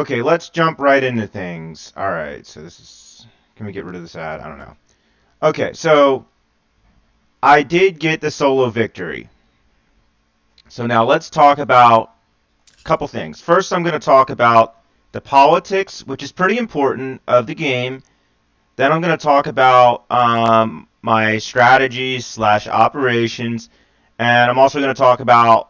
Okay, let's jump right into things. All right, so this is. Can we get rid of this ad? I don't know. Okay, so I did get the solo victory. So now let's talk about a couple things. First, I'm going to talk about the politics, which is pretty important, of the game. Then I'm going to talk about my strategies slash operations, and I'm also going to talk about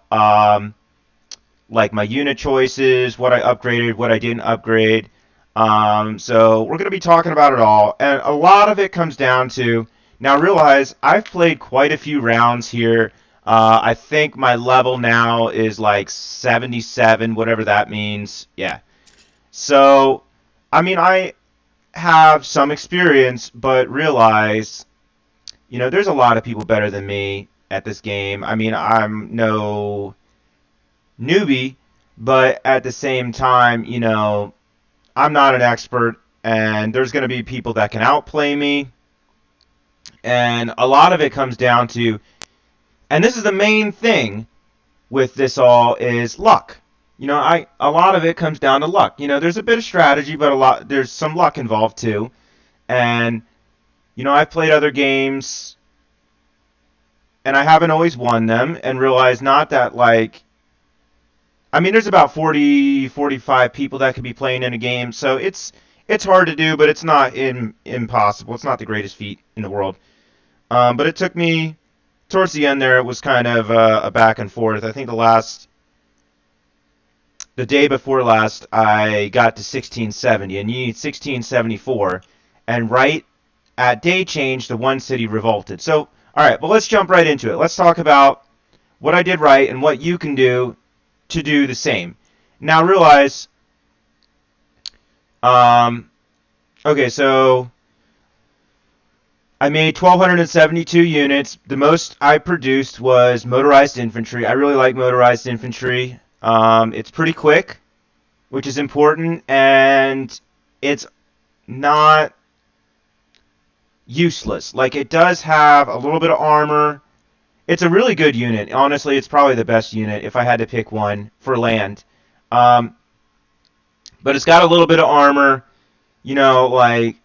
like my unit choices, what I upgraded, what I didn't upgrade. So we're going to be talking about it all, and a lot of it comes down to now. Realize I've played quite a few rounds here. I think my level now is like 77, whatever that means. Yeah. So, I mean, I have some experience, but realize, there's a lot of people better than me at this game. I mean, I'm no newbie, but at the same time, I'm not an expert, and there's going to be people that can outplay me. And a lot of it comes down to, and this is the main thing with this all, is luck. A lot of it comes down to luck. There's a bit of strategy, but there's some luck involved too. And I've played other games, and I haven't always won them, and realized not that like I mean, there's about 40, 45 people that could be playing in a game, so it's hard to do, but it's not impossible. It's not the greatest feat in the world. But it took me towards the end there. It was kind of a back and forth. I think the day before last, I got to 1670, and you need 1674, and right at day change, the one city revolted. So, all right, well, let's jump right into it. Let's talk about what I did right and what you can do to do the same. Now realize, okay, so I made 1,272 units. The most I produced was motorized infantry. I really like motorized infantry. It's pretty quick, which is important, and it's not useless. Like, it does have a little bit of armor. It's a really good unit. Honestly, it's probably the best unit if I had to pick one for land. Um, but it's got a little bit of armor. Like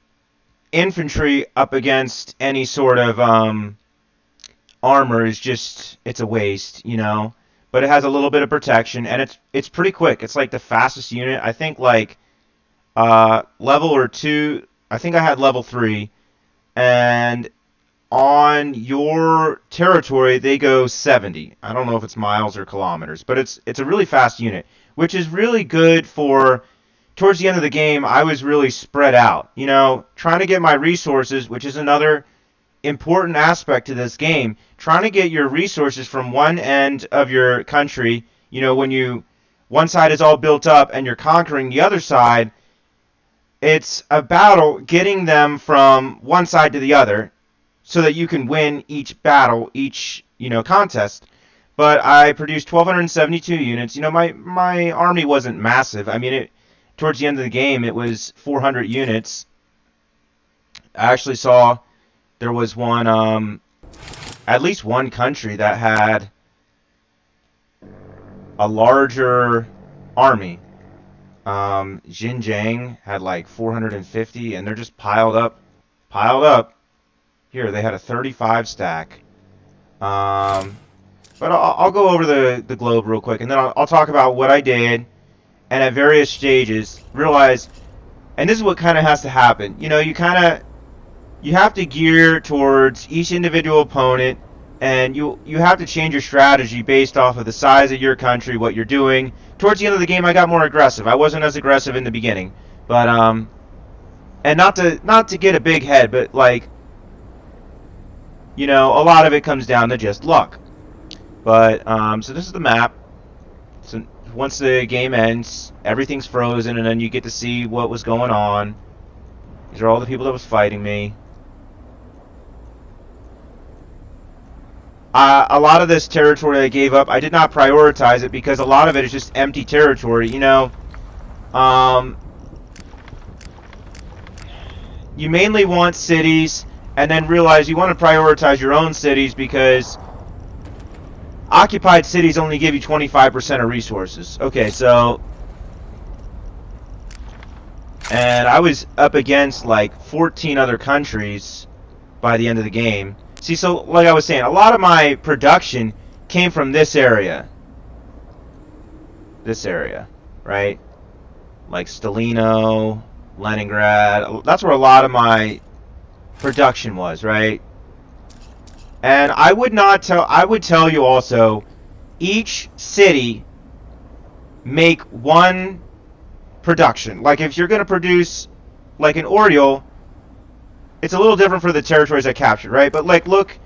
infantry up against any sort of armor is just, it's a waste. But it has a little bit of protection, and it's pretty quick. It's like the fastest unit. I think like level or two. I think I had level 3, and on your territory they go 70. I don't know if it's miles or kilometers, but it's a really fast unit, which is really good for towards the end of the game. I was really spread out, trying to get my resources, which is another important aspect to this game, trying to get your resources from one end of your country, when one side is all built up and you're conquering the other side. It's a battle getting them from one side to the other so that you can win each battle, each contest. But I produced 1,272 units. My army wasn't massive. I mean, towards the end of the game, it was 400 units. I actually saw there was at least one country that had a larger army. Xinjiang had like 450, and they're just piled up. Here, they had a 35 stack. But I'll go over the globe real quick, and then I'll talk about what I did, and at various stages, realize, and this is what kind of has to happen. You have to gear towards each individual opponent, and you have to change your strategy based off of the size of your country, what you're doing. Towards the end of the game, I got more aggressive. I wasn't as aggressive in the beginning, but and not to get a big head, but like, a lot of it comes down to just luck. But so this is the map. So once the game ends, everything's frozen, and then you get to see what was going on. These are all the people that was fighting me. A lot of this territory I gave up, I did not prioritize it because a lot of it is just empty territory. You mainly want cities, and then realize you want to prioritize your own cities because occupied cities only give you 25% of resources. Okay, so and I was up against like 14 other countries by the end of the game. See, so like I was saying, a lot of my production came from this area. This area, right? Like Stalino, Leningrad. That's where a lot of my production was, right? And I would not tell. I would tell you also, each city make one production. Like if you're going to produce like an Oriole, it's a little different for the territories I captured, right? But like look,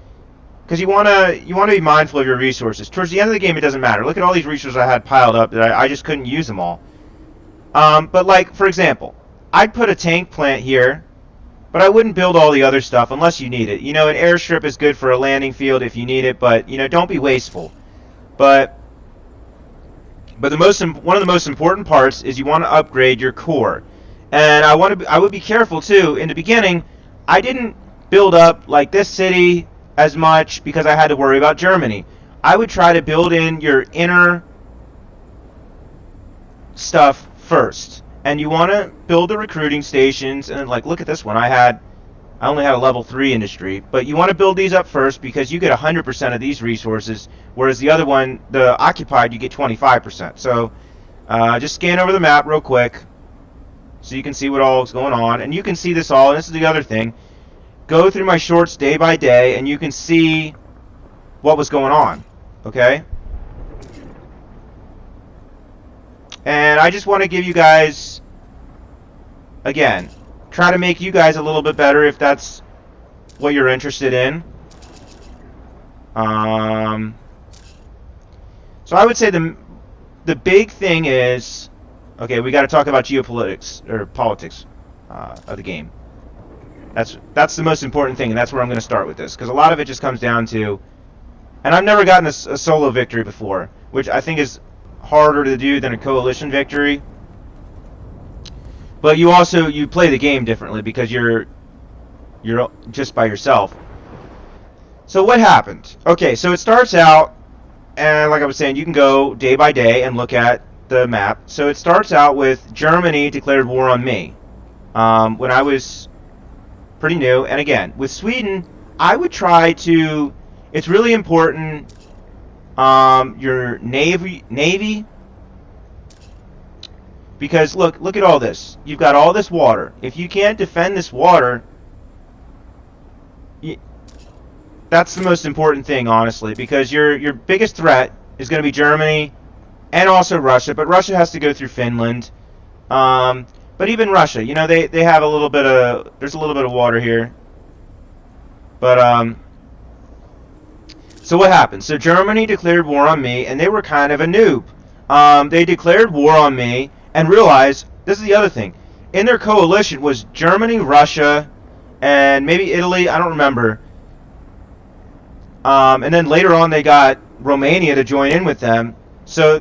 because you wanna be mindful of your resources. Towards the end of the game, it doesn't matter. Look at all these resources I had piled up that I just couldn't use them all. But like for example, I'd put a tank plant here, but I wouldn't build all the other stuff unless you need it. You know, an airstrip is good for a landing field if you need it, but you know, don't be wasteful. But one of the most important parts is you want to upgrade your core, and I would be careful too. In the beginning, I didn't build up like this city as much because I had to worry about Germany. I would try to build in your inner stuff first, and you want to build the recruiting stations. And like, look at this one. I only had a level 3 industry, but you want to build these up first because you get 100% of these resources, whereas the other one, the occupied, you get 25%. So just scan over the map real quick so you can see what all is going on. And you can see this all, and this is the other thing. Go through my shorts day by day, and you can see what was going on, okay? And I just want to give you guys, again, try to make you guys a little bit better if that's what you're interested in. So I would say the big thing is, okay, we got to talk about geopolitics or politics of the game. That's the most important thing, and that's where I'm going to start with this, because a lot of it just comes down to, and I've never gotten a solo victory before, which I think is harder to do than a coalition victory. But you play the game differently because you're just by yourself. So what happened? Okay, so it starts out, and like I was saying, you can go day by day and look at the map. So it starts out with Germany declared war on me when I was pretty new. And again, with Sweden, I would try to. It's really important. Your navy. Because look at all this. You've got all this water. If you can't defend this water, that's the most important thing, honestly. Because your biggest threat is going to be Germany and also Russia. But Russia has to go through Finland. But even Russia, you know, they have a little bit of. There's a little bit of water here. But so what happened? So Germany declared war on me, and they were kind of a noob. They declared war on me. And realize, this is the other thing, in their coalition was Germany, Russia, and maybe Italy, I don't remember. And then later on they got Romania to join in with them. So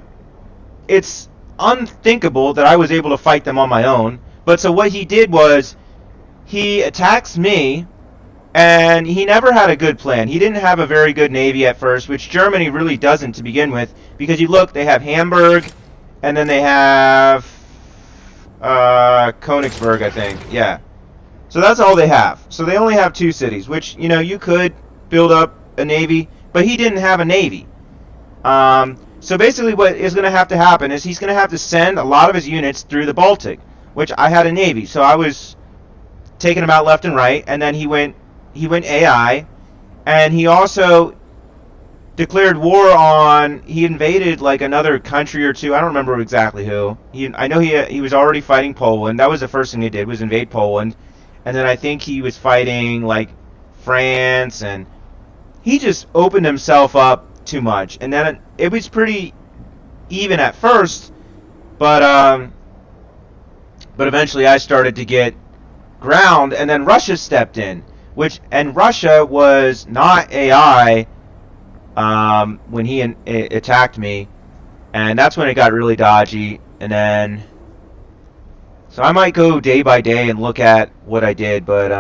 it's unthinkable that I was able to fight them on my own. But so what he did was, he attacks me, and he never had a good plan. He didn't have a very good navy at first, which Germany really doesn't to begin with. Because you look, they have Hamburg, and then they have Königsberg, I think. Yeah. So that's all they have. So they only have 2 cities, which, you know, you could build up a navy, but he didn't have a navy. So basically what is going to have to happen is he's going to have to send a lot of his units through the Baltic, which I had a navy. So I was taking him out left and right, and then he went AI, and he also declared war on. He invaded like another country or two. I don't remember exactly who. I know he was already fighting Poland. That was the first thing he did, was invade Poland, and then I think he was fighting like France, and he just opened himself up too much. And then it was pretty even at first, but eventually I started to get ground, and then Russia stepped in, and Russia was not AI. When he attacked me, and that's when it got really dodgy. And then, so I might go day by day and look at what I did, but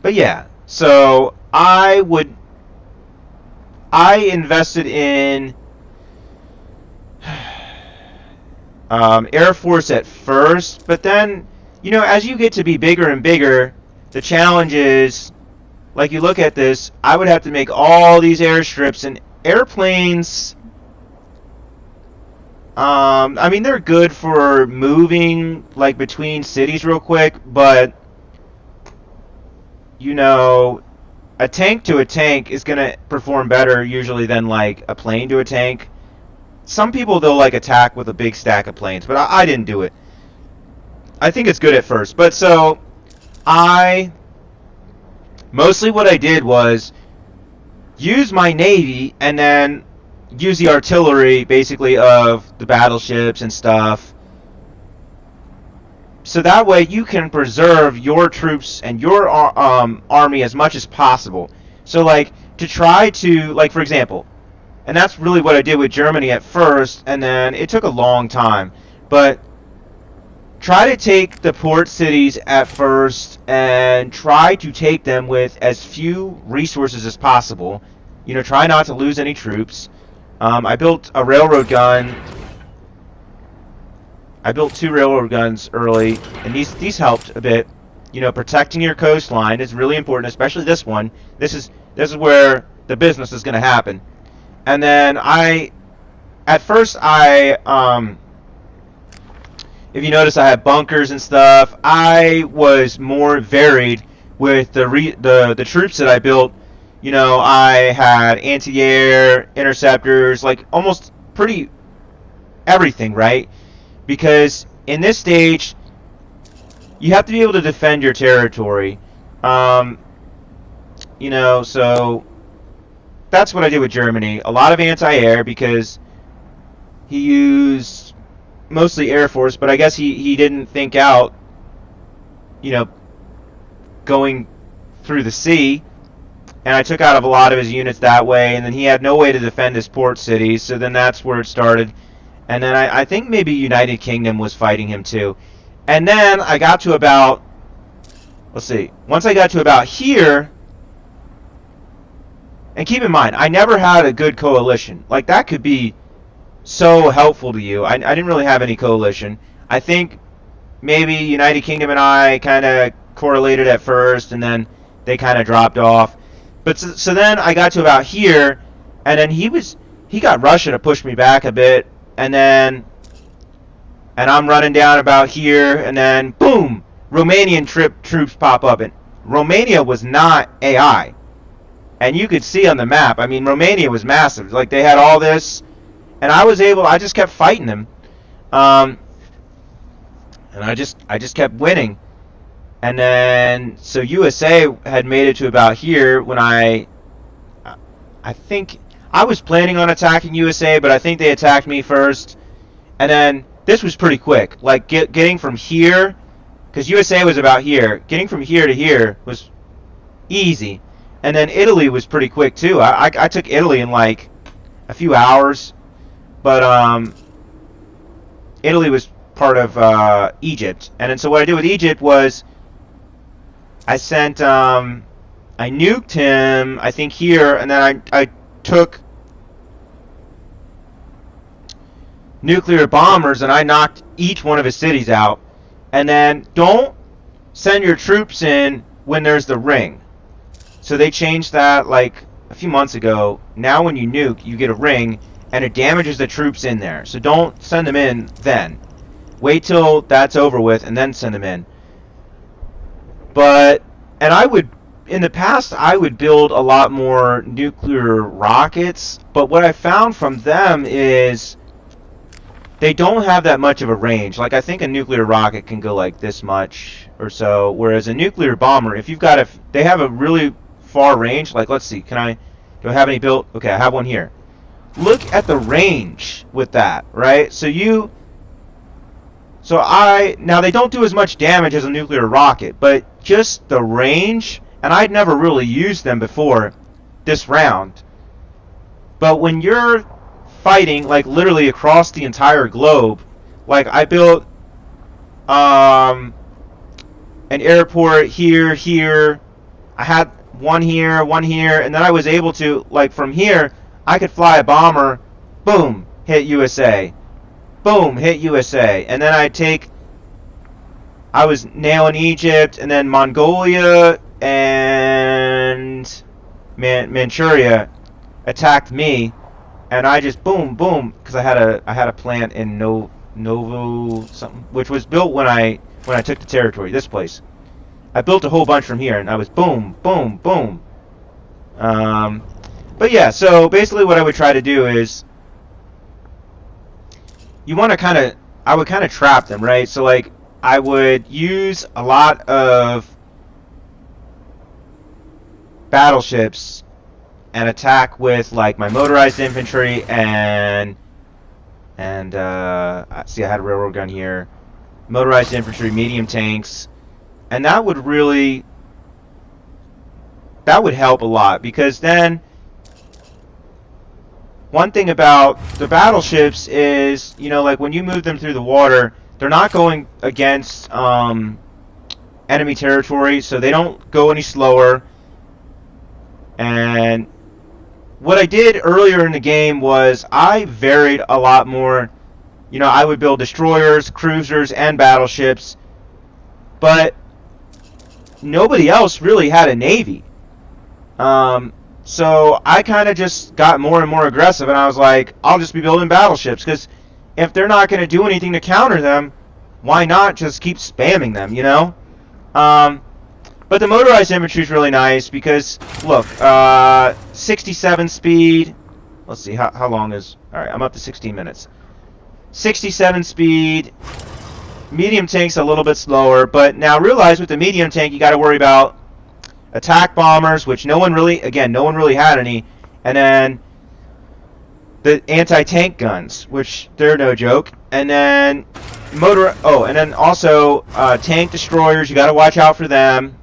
yeah. So I invested in Air Force at first, but then as you get to be bigger and bigger, the challenge is, like, you look at this, I would have to make all these airstrips, and airplanes, I mean, they're good for moving, like, between cities real quick, but, a tank to a tank is going to perform better usually than, like, a plane to a tank. Some people, they'll, like, attack with a big stack of planes, but I didn't do it. I think it's good at first. But so, mostly what I did was use my Navy and then use the artillery, basically, of the battleships and stuff. So that way you can preserve your troops and your army as much as possible. So, like, to try to, like, for example, and that's really what I did with Germany at first, and then it took a long time. But try to take the port cities at first and try to take them with as few resources as possible. Try not to lose any troops. I built a railroad gun. I built 2 railroad guns early, and these helped a bit. Protecting your coastline is really important, especially this one. This is where the business is going to happen. And then at first, if you notice, I had bunkers and stuff. I was more varied with the troops that I built. I had anti-air, interceptors, like almost pretty everything, right? Because in this stage, you have to be able to defend your territory. So that's what I did with Germany. A lot of anti-air because he used mostly Air Force, but I guess he didn't think out, going through the sea. And I took out a lot of his units that way, and then he had no way to defend his port cities, so then that's where it started. And then I think maybe United Kingdom was fighting him too. And then I got to about, once I got to about here, and keep in mind, I never had a good coalition. Like, that could be so helpful to you. I didn't really have any coalition. I think maybe United Kingdom and I kind of correlated at first, and then they kind of dropped off. But so then I got to about here, and then he got Russia to push me back a bit, and I'm running down about here, and then boom, Romanian troops pop up, and Romania was not AI, and you could see on the map. I mean, Romania was massive. Like, they had all this, and I just kept fighting them, and I just kept winning. And then, so USA had made it to about here when I think I was planning on attacking USA, but I think they attacked me first. And then this was pretty quick. Like, getting from here, because USA was about here, getting from here to here was easy. And then Italy was pretty quick too. I took Italy in like a few hours, but Italy was part of Egypt. And then so what I did with Egypt was I nuked him, I think here, and then I took nuclear bombers and I knocked each one of his cities out. And then don't send your troops in when there's the ring. So they changed that like a few months ago. Now when you nuke, you get a ring and it damages the troops in there. So don't send them in then. Wait till that's over with and then send them in. In the past, I would build a lot more nuclear rockets, but what I found from them is they don't have that much of a range. Like, I think a nuclear rocket can go like this much or so, whereas a nuclear bomber, they have a really far range. Like, let's see, do I have any built? Okay, I have one here. Look at the range with that, right? Now they don't do as much damage as a nuclear rocket, but just the range, and I'd never really used them before this round. But when you're fighting, like, literally across the entire globe, like, I built an airport here, I had one here, and then I was able to, like, from here, I could fly a bomber, boom, hit USA. Boom, hit USA. And then I'd take I was nailing Egypt, and then Mongolia and Manchuria attacked me, and I just boom, boom, because I had a plant in Novo something, which was built when I took the territory. This place, I built a whole bunch from here, and I was boom, boom, boom. Um, but yeah, so basically, what I would try to do is you want to kind of I would kind of trap them, right? So like I would use a lot of battleships and attack with like my motorized infantry and see I had a railroad gun here, motorized infantry, medium tanks, and that would help a lot because then one thing about the battleships is, you know, like when you move them through the water, they're not going against enemy territory, so they don't go any slower. And what I did earlier in the game was I varied a lot more. You know, I would build destroyers, cruisers, and battleships, but nobody else really had a navy. So I kind of just got more and more aggressive, and I was like, I'll just be building battleships, because if they're not going to do anything to counter them, why not just keep spamming them, you know? But the motorized infantry is really nice, because, look, 67 speed, let's see, how long is, alright, I'm up to 16 minutes. 67 speed, medium tank's a little bit slower, but now realize with the medium tank, you got to worry about attack bombers, which no one really had any, and then the anti-tank guns, which they're no joke, and then and then also tank destroyers, you got to watch out for them,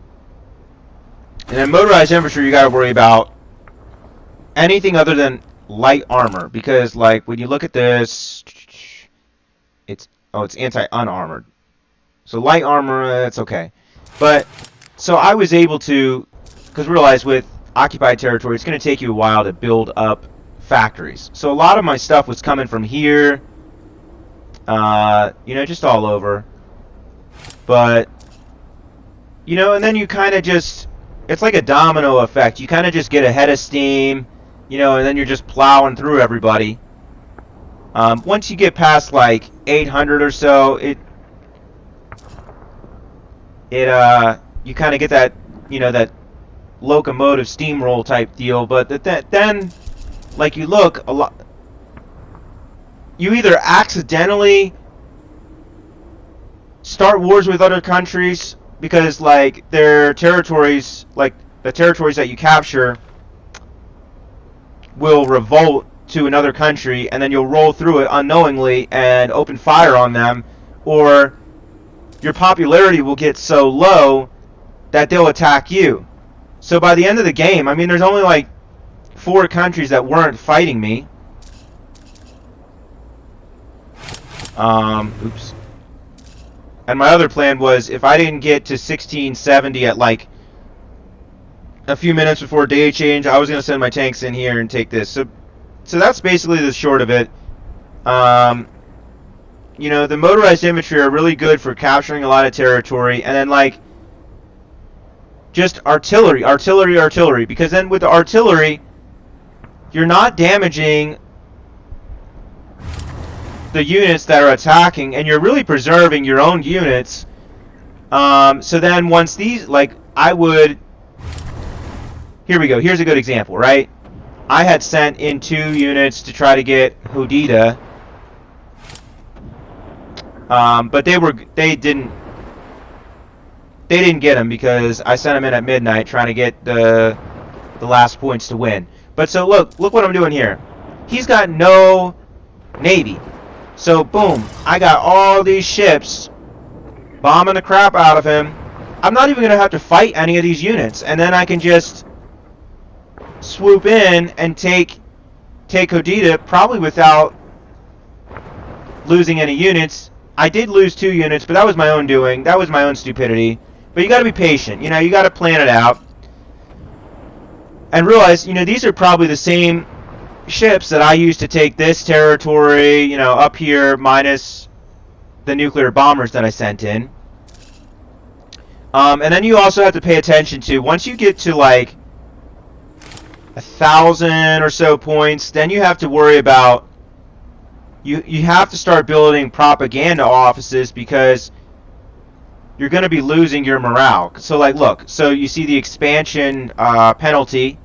and then motorized infantry, you got to worry about anything other than light armor, because like when you look at this, it's anti-unarmored, so light armor, it's okay, but so I was able to, because realize with occupied territory, it's going to take you a while to build up factories. So a lot of my stuff was coming from here, you know, just all over. But, you know, and then you kind of just, it's like a domino effect. You kind of just get ahead of steam, you know, and then you're just plowing through everybody. Once you get past like 800 or so, you kind of get that, you know, that locomotive steamroll type deal, but then, like, you look a lot, you either accidentally start wars with other countries because, like, their territories, like, the territories that you capture will revolt to another country, and then you'll roll through it unknowingly and open fire on them, or your popularity will get so low that they'll attack you. So by the end of the game, I mean, there's only like 4 countries that weren't fighting me. Oops. And my other plan was, if I didn't get to 1670 at like a few minutes before day change, I was going to send my tanks in here and take this. So that's basically the short of it. You know, the motorized infantry are really good for capturing a lot of territory, and then like just artillery, because then with the artillery, you're not damaging the units that are attacking, and you're really preserving your own units. So then once these, like, here we go, here's a good example, right? I had sent in 2 units to try to get Hodeidah, but they didn't get him because I sent him in at midnight trying to get the last points to win. But so look what I'm doing here. He's got no navy. So boom, I got all these ships bombing the crap out of him. I'm not even going to have to fight any of these units, and then I can just swoop in and take Hodeidah probably without losing any units. I did lose 2 units, but that was my own doing. That was my own stupidity. But you got to be patient. You know, you got to plan it out. And realize, you know, these are probably the same ships that I used to take this territory, you know, up here, minus the nuclear bombers that I sent in. And then you also have to pay attention to, once you get to like 1,000 or so points, then you have to worry about, you have to start building propaganda offices, because you're going to be losing your morale. So like, look, so you see the expansion penalty,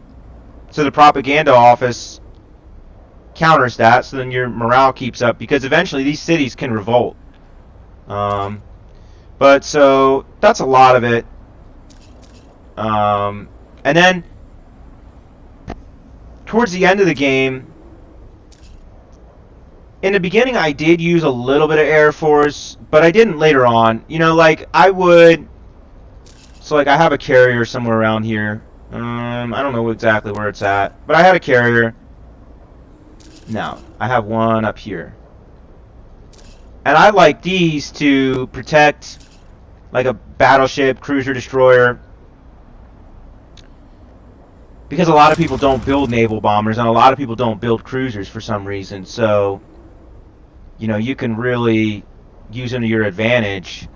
so the propaganda office counters that, so then your morale keeps up, because eventually these cities can revolt. But so that's a lot of it. And then towards the end of the game, in the beginning I did use a little bit of Air Force, but I didn't later on. You know, like I would. So like I have a carrier somewhere around here. I don't know exactly where it's at, but I had a carrier. No, I have one up here. And I like these to protect like a battleship, cruiser, destroyer. Because a lot of people don't build naval bombers, and a lot of people don't build cruisers for some reason. So, you know, you can really use them to your advantage.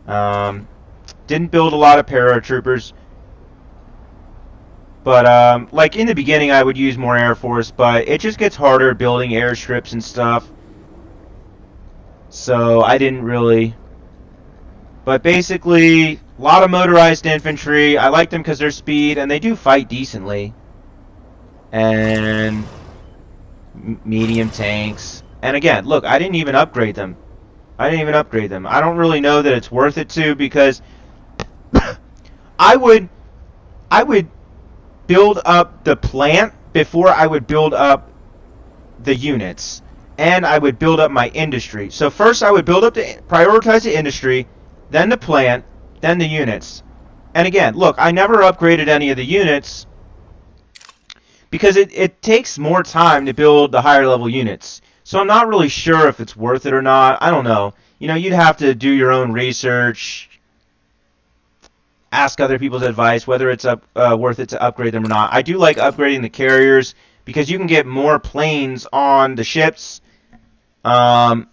Didn't build a lot of paratroopers. But, like, in the beginning, I would use more Air Force, but it just gets harder building airstrips and stuff. So, I didn't really. But basically, a lot of motorized infantry. I like them because they're speed, and they do fight decently. And medium tanks. And again, look, I didn't even upgrade them. I don't really know that it's worth it to, because I would build up the plant before I would build up the units, and I would build up my industry. So first I would prioritize the industry, then the plant, then the units. And again, look, I never upgraded any of the units because it takes more time to build the higher level units. So I'm not really sure if it's worth it or not. I don't know. You know, you'd have to do your own research, ask other people's advice whether it's worth it to upgrade them or not. I do like upgrading the carriers because you can get more planes on the ships. But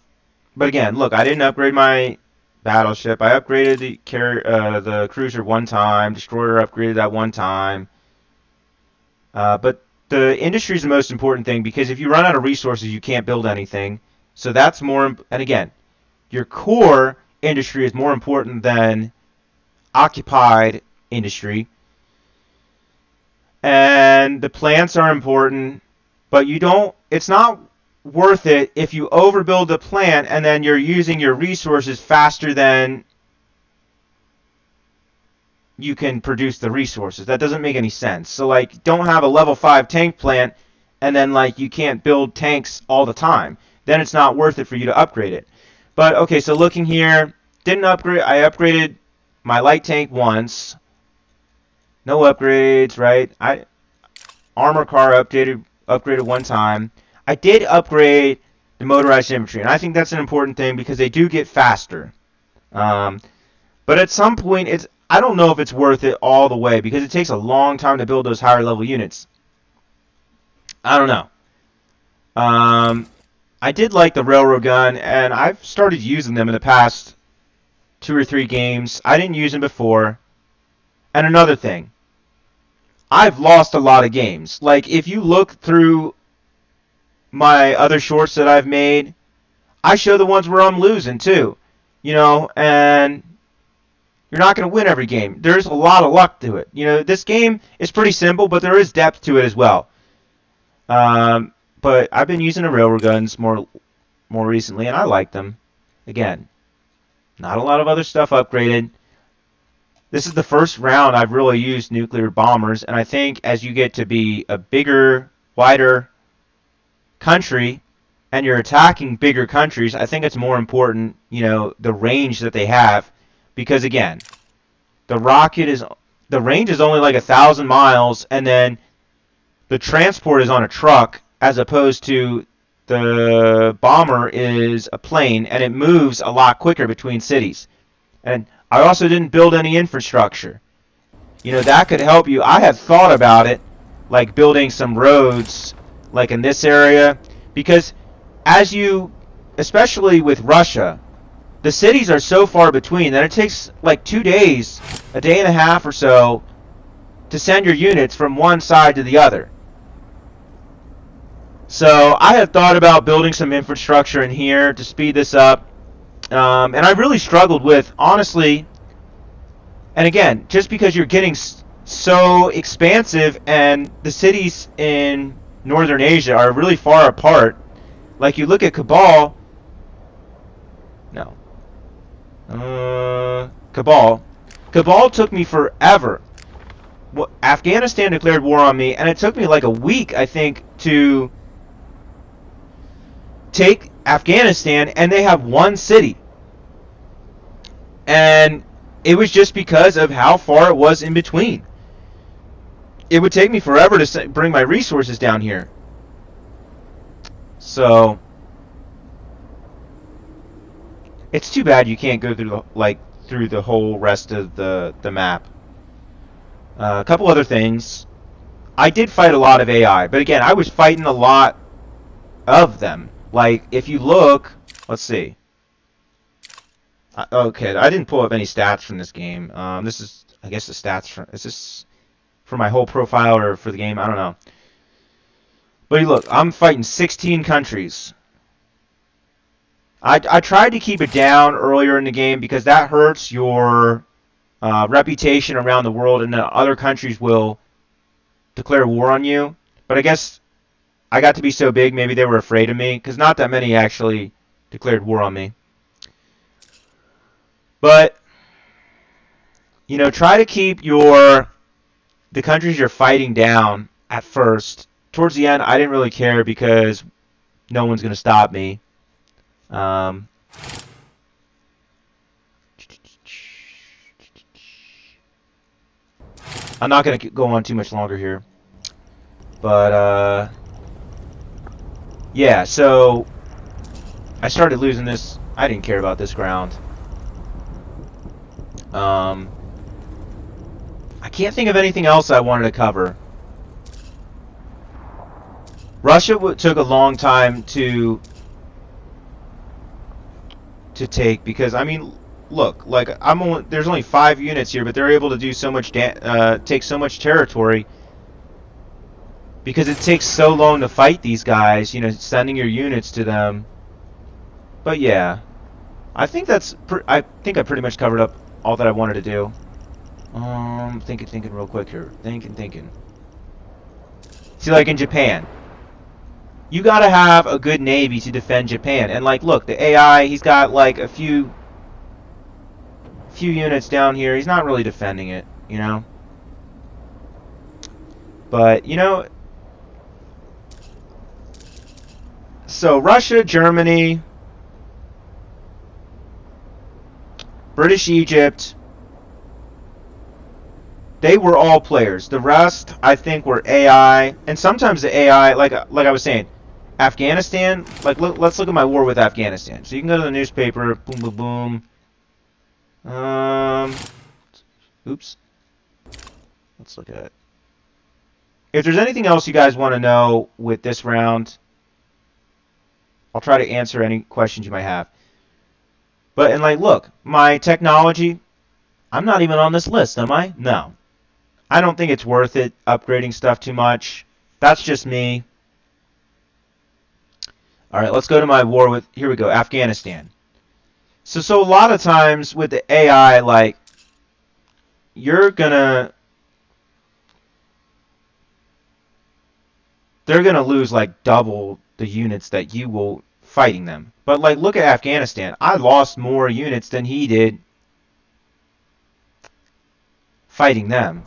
again, look, I didn't upgrade my battleship. I upgraded the cruiser one time. Destroyer upgraded that one time. But the industry is the most important thing, because if you run out of resources, you can't build anything. So that's more. And again, your core industry is more important than occupied industry. And the plants are important, but it's not worth it if you overbuild the plant and then you're using your resources faster than you can produce the resources. That doesn't make any sense. So like, don't have a level 5 tank plant and then like you can't build tanks all the time. Then it's not worth it for you to upgrade it. But okay, so looking here, didn't upgrade. I upgraded my light tank once. No upgrades, right? Armor car upgraded one time. I did upgrade the motorized infantry, and I think that's an important thing because they do get faster. But at some point, I don't know if it's worth it all the way, because it takes a long time to build those higher level units. I don't know. I did like the railroad gun, and I've started using them in the past 2 or 3 games. I didn't use them before. And another thing, I've lost a lot of games. Like, if you look through my other shorts that I've made, I show the ones where I'm losing too. You know, and you're not going to win every game. There's a lot of luck to it. You know, this game is pretty simple, but there is depth to it as well. But I've been using the railroad guns more recently, and I like them. Again, not a lot of other stuff upgraded. This is the first round I've really used nuclear bombers, and I think as you get to be a bigger, wider country, and you're attacking bigger countries, I think it's more important, you know, the range that they have, because again, the range is only like 1,000 miles, and then the transport is on a truck, as opposed to the bomber is a plane, and it moves a lot quicker between cities. And I also didn't build any infrastructure. You know, that could help you. I have thought about it, like building some roads, like in this area, because especially with Russia, the cities are so far between that it takes like 2 days, a day and a half or so, to send your units from one side to the other. So I had thought about building some infrastructure in here to speed this up. And I really struggled with, honestly, and again, just because you're getting so expansive and the cities in Northern Asia are really far apart. Like you look at Cabal. No. Cabal. Cabal took me forever. Well, Afghanistan declared war on me, and it took me like a week, I think, to take Afghanistan, and they have one city. And it was just because of how far it was in between. It would take me forever to bring my resources down here. So it's too bad you can't go through the whole rest of the map. A couple other things. I did fight a lot of AI, but again, I was fighting a lot of them. Like if you look, let's see. Okay, I didn't pull up any stats from this game. This is, I guess, the stats from. Is this for my whole profile or for the game? I don't know. But look, I'm fighting 16 countries. I tried to keep it down earlier in the game because that hurts your reputation around the world, and then other countries will declare war on you. But I guess I got to be so big, maybe they were afraid of me, because not that many actually declared war on me. But, you know, try to keep the countries you're fighting down at first. Towards the end, I didn't really care because no one's going to stop me. I'm not going to go on too much longer here. But, yeah, so I started losing this. I didn't care about this ground. I can't think of anything else I wanted to cover. Russia took a long time to take because, I mean, look, like there's only 5 units here, but they're able to do so much take so much territory because it takes so long to fight these guys, you know, sending your units to them. But yeah, I think I pretty much covered up all that I wanted to do. Thinking real quick here. Thinking. See, like in Japan, you gotta have a good navy to defend Japan. And like, look, the AI, he's got like a few units down here. He's not really defending it, you know. But you know, so Russia, Germany, British Egypt, they were all players. The rest, I think, were AI, and sometimes the AI, like I was saying, Afghanistan. Like, let's look at my war with Afghanistan. So you can go to the newspaper. Boom, boom, boom. Oops. Let's look at it. If there's anything else you guys want to know with this round, I'll try to answer any questions you might have. But, and like, look, my technology, I'm not even on this list, am I? No. I don't think it's worth it upgrading stuff too much. That's just me. Alright, let's go to my war with, here we go, Afghanistan. So a lot of times with the AI, like, they're gonna lose like double the units that you will fighting them. But like, look at Afghanistan. I lost more units than he did fighting them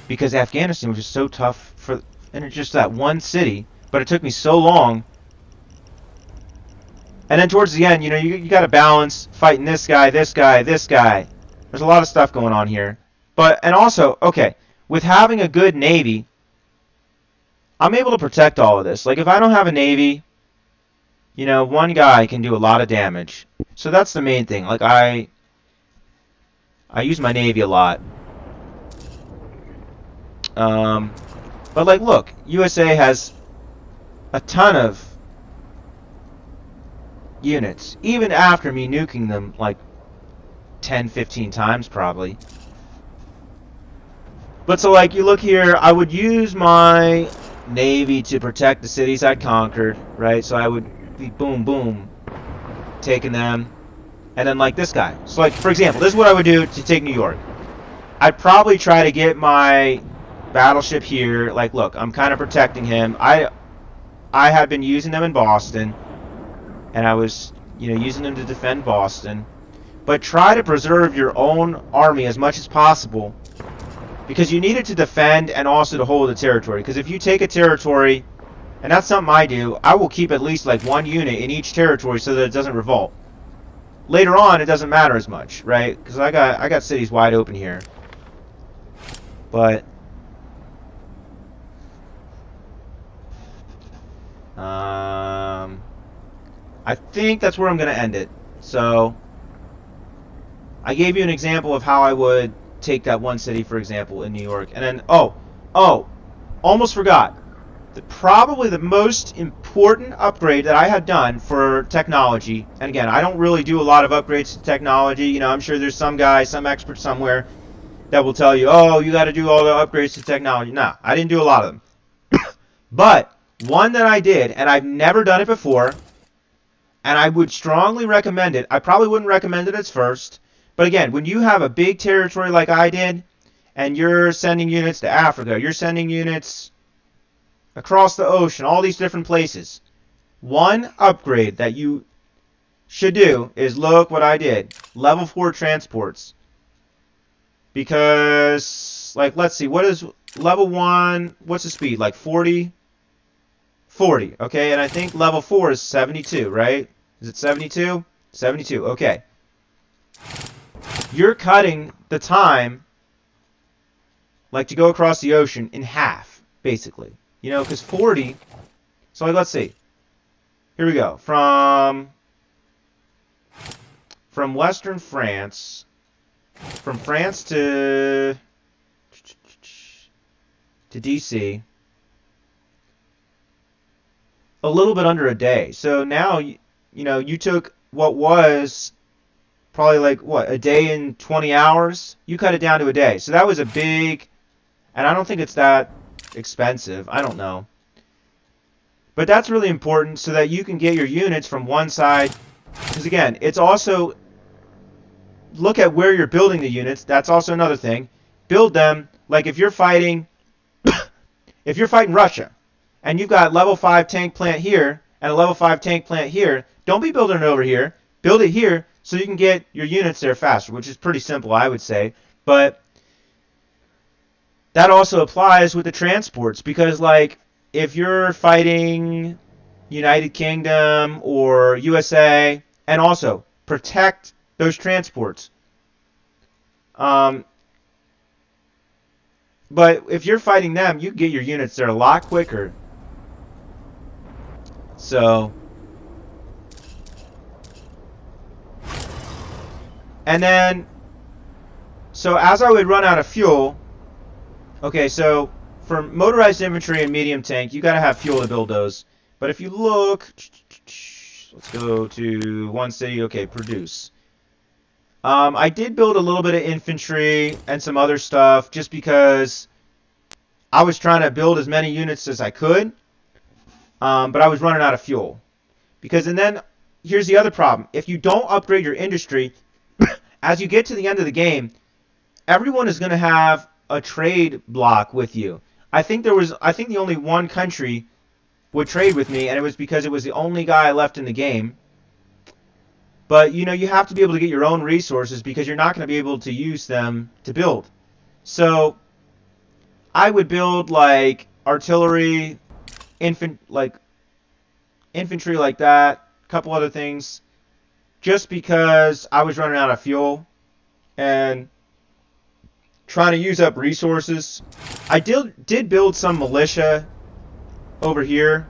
because Afghanistan was just so tough and it's just that one city. But it took me so long. And then towards the end, you know, you got to balance fighting this guy, this guy, this guy. There's a lot of stuff going on here. But, and also, okay, with having a good navy, I'm able to protect all of this. Like, if I don't have a navy, you know, one guy can do a lot of damage. So that's the main thing. Like, I use my navy a lot. But, like, look, USA has a ton of units, even after me nuking them like 10, 15 times probably. But so like you look here, I would use my navy to protect the cities I conquered, right? So I would be boom, boom, taking them. And then like this guy. So like, for example, this is what I would do to take New York. I'd probably try to get my battleship here. Like, look, I'm kind of protecting him. I had been using them in Boston. And I was, using them to defend Boston. But try to preserve your own army as much as possible. Because you need it to defend and also to hold the territory. Because if you take a territory, and that's something I do, I will keep at least like one unit in each territory so that it doesn't revolt. Later on, it doesn't matter as much, right? Because I got cities wide open here. But I think that's where I'm going to end it. So I gave you an example of how I would take that one city, for example, in New York. And then, almost forgot. Probably the most important upgrade that I had done for technology, and again, I don't really do a lot of upgrades to technology. I'm sure there's some guy, some expert somewhere that will tell you, oh, you got to do all the upgrades to technology. No, I didn't do a lot of them. But one that I did, and I've never done it before, and I would strongly recommend it. I probably wouldn't recommend it as first, but again, when you have a big territory like I did, and you're sending units to Africa, you're sending units across the ocean, all these different places. One upgrade that you should do is look what I did. Level 4 transports. Because, like, let's see, what is level 1, what's the speed? Like 40? 40, okay, and I think level 4 is 72, right? Is it 72? 72, okay. You're cutting the time, like, to go across the ocean in half, basically. Because 40, so like, let's see. Here we go. From Western France, from France to DC, a little bit under a day. So now, you took what was probably like, a day and 20 hours? You cut it down to a day. So that was a big, and I don't think it's that expensive. I don't know. But that's really important so that you can get your units from one side. Because again, it's also, look at where you're building the units. That's also another thing. Build them, like if you're fighting, if you're fighting Russia, and you've got level 5 tank plant here, and a level 5 tank plant here, don't be building it over here. Build it here so you can get your units there faster, which is pretty simple, I would say. But that also applies with the transports, because like if you're fighting United Kingdom or USA, and also protect those transports. But if you're fighting them, you get your units there a lot quicker. So, and then, so as I would run out of fuel, okay, so for motorized infantry and medium tank, you gotta have fuel to build those. But if you look, let's go to one city, okay, produce. I did build a little bit of infantry and some other stuff just because I was trying to build as many units as I could, but I was running out of fuel. And then, here's the other problem. If you don't upgrade your industry, as you get to the end of the game, everyone is going to have a trade block with you. I think the only one country would trade with me, and it was because it was the only guy left in the game. But, you have to be able to get your own resources because you're not going to be able to use them to build. So, I would build, like, artillery, infantry like that, a couple other things, just because I was running out of fuel and trying to use up resources. I did build some militia over here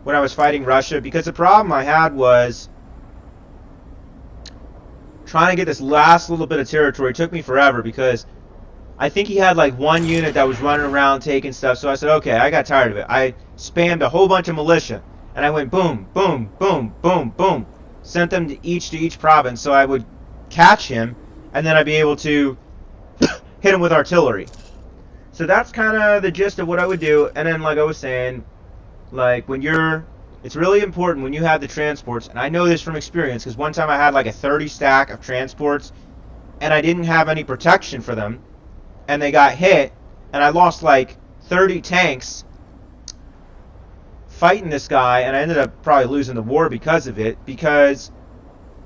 when I was fighting Russia, because the problem I had was trying to get this last little bit of territory. It took me forever because I think he had like one unit that was running around taking stuff. So I said, okay, I got tired of it. I spammed a whole bunch of militia. And I went boom, boom, boom, boom, boom. Sent them to each province, so I would catch him, and then I'd be able to hit him with artillery. So that's kind of the gist of what I would do. And then, like I was saying, like it's really important when you have the transports, and I know this from experience, because one time I had like a 30 stack of transports, and I didn't have any protection for them, and they got hit, and I lost like 30 tanks fighting this guy, and I ended up probably losing the war because of it, because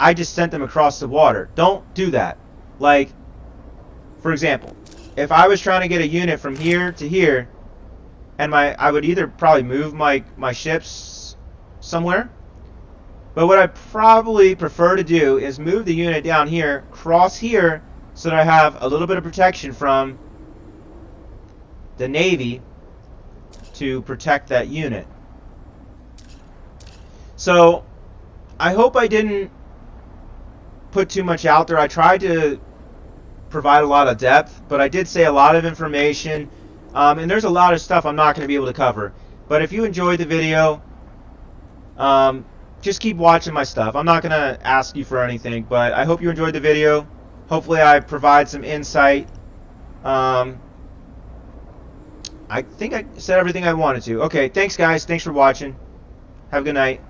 I just sent them across the water. Don't do that. Like, for example, if I was trying to get a unit from here to here, and I would either probably move my ships somewhere, but what I probably prefer to do is move the unit down here, cross here, so that I have a little bit of protection from the Navy to protect that unit. So I hope I didn't put too much out there. I tried to provide a lot of depth, but I did say a lot of information, and there's a lot of stuff I'm not going to be able to cover. But if you enjoyed the video, just keep watching my stuff. I'm not going to ask you for anything, but I hope you enjoyed the video. Hopefully I provide some insight. I think I said everything I wanted to. Okay, thanks guys. Thanks for watching. Have a good night.